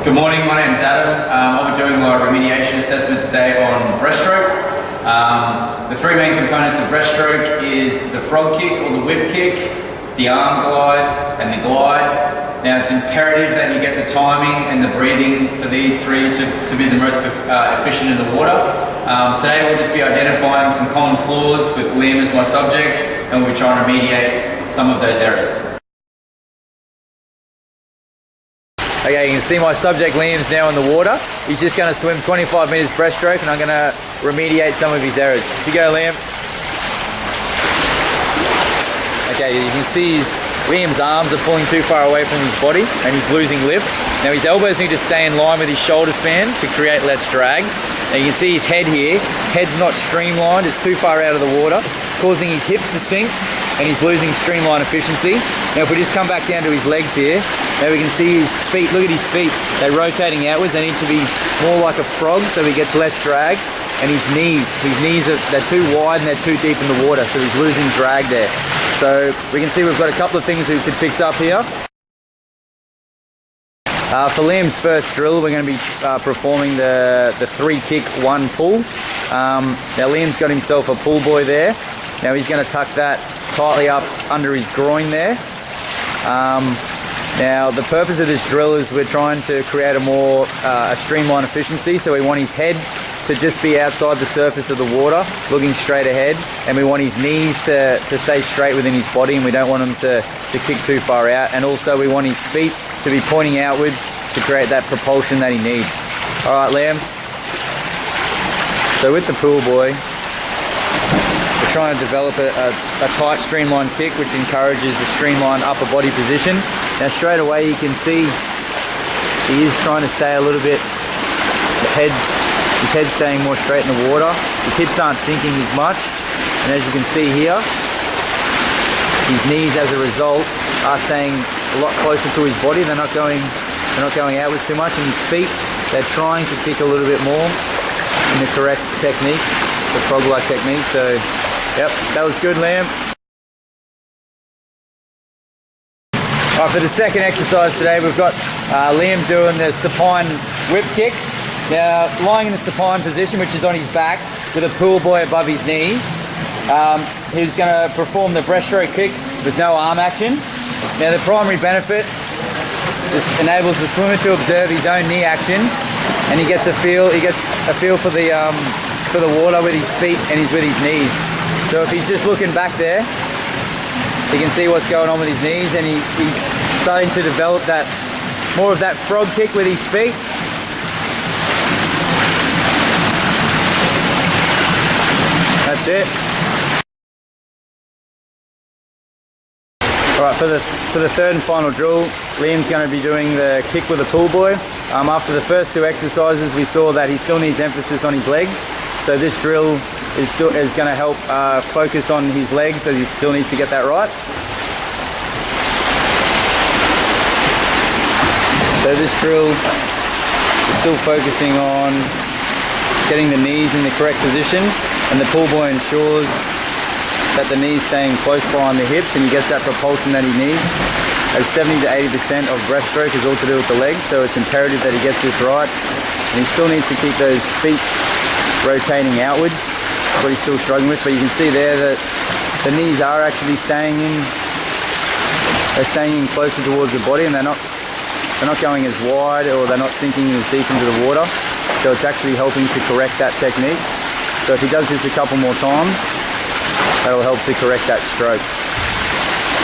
Good morning, my name is Adam. I'll be doing my remediation assessment today on breaststroke. The three main components of breaststroke is the frog kick or the whip kick, the arm glide and the glide. Now it's imperative that you get the timing and the breathing for these three to be the most efficient in the water. Today we'll just be identifying some common flaws with Liam as my subject, and we'll be trying to remediate some of those errors. Okay, you can see my subject Liam's now in the water. He's just going to swim 25 metres breaststroke and I'm going to remediate some of his errors. Here you go, Liam. Okay, you can see Liam's arms are pulling too far away from his body and he's losing lift. Now his elbows need to stay in line with his shoulder span to create less drag. Now you can see his head here. His head's not streamlined, it's too far out of the water, causing his hips to sink and he's losing streamline efficiency. Now if we just come back down to his legs here, now we can see his feet. Look at his feet, they're rotating outwards. They need to be more like a frog so he gets less drag. And his knees they're too wide and they're too deep in the water, so he's losing drag there. So we can see we've got a couple of things we could fix up here. For Liam's first drill, we're going to be performing the 3 kick 1 pull. Now Liam's got himself a pull buoy there. Now he's going to tuck that tightly up under his groin there. Now the purpose of this drill is we're trying to create a streamline efficiency, so we want his head to just be outside the surface of the water, looking straight ahead, and we want his knees to stay straight within his body, and we don't want him to kick too far out, and also we want his feet to be pointing outwards to create that propulsion that he needs. Alright Liam, so with the pool buoy, we're trying to develop a tight streamline kick which encourages a streamlined upper body position. Now straight away you can see he is trying to stay a little bit, his head's staying more straight in the water, his hips aren't sinking as much, and as you can see here, his knees as a result are staying a lot closer to his body. They're not going outwards too much, and his feet, they're trying to kick a little bit more in the correct technique, the frog-like technique. So yep, that was good, Liam. Alright, for the second exercise today, we've got Liam doing the supine whip kick. Now, lying in the supine position, which is on his back, with a pool buoy above his knees, he's going to perform the breaststroke kick with no arm action. Now, the primary benefit, this enables the swimmer to observe his own knee action, and he gets a feel for the water with his feet and with his knees. So if he's just looking back there, you can see what's going on with his knees, and he's starting to develop more of that frog kick with his feet. That's it. Alright, for the third and final drill, Liam's going to be doing the kick with a pool buoy. After the first 2 exercises, we saw that he still needs emphasis on his legs. So this drill is going to help focus on his legs, so he still needs to get that right. So this drill is still focusing on getting the knees in the correct position, and the pool buoy ensures that the knees staying close behind the hips and he gets that propulsion that he needs. As 70 to 80% of breaststroke is all to do with the legs, so it's imperative that he gets this right. And he still needs to keep those feet rotating outwards, what he's still struggling with, but you can see there that the knees are actually staying in closer towards the body, and they're not going as wide, or they're not sinking as deep into the water. So it's actually helping to correct that technique. So if he does this a couple more times, that'll help to correct that stroke.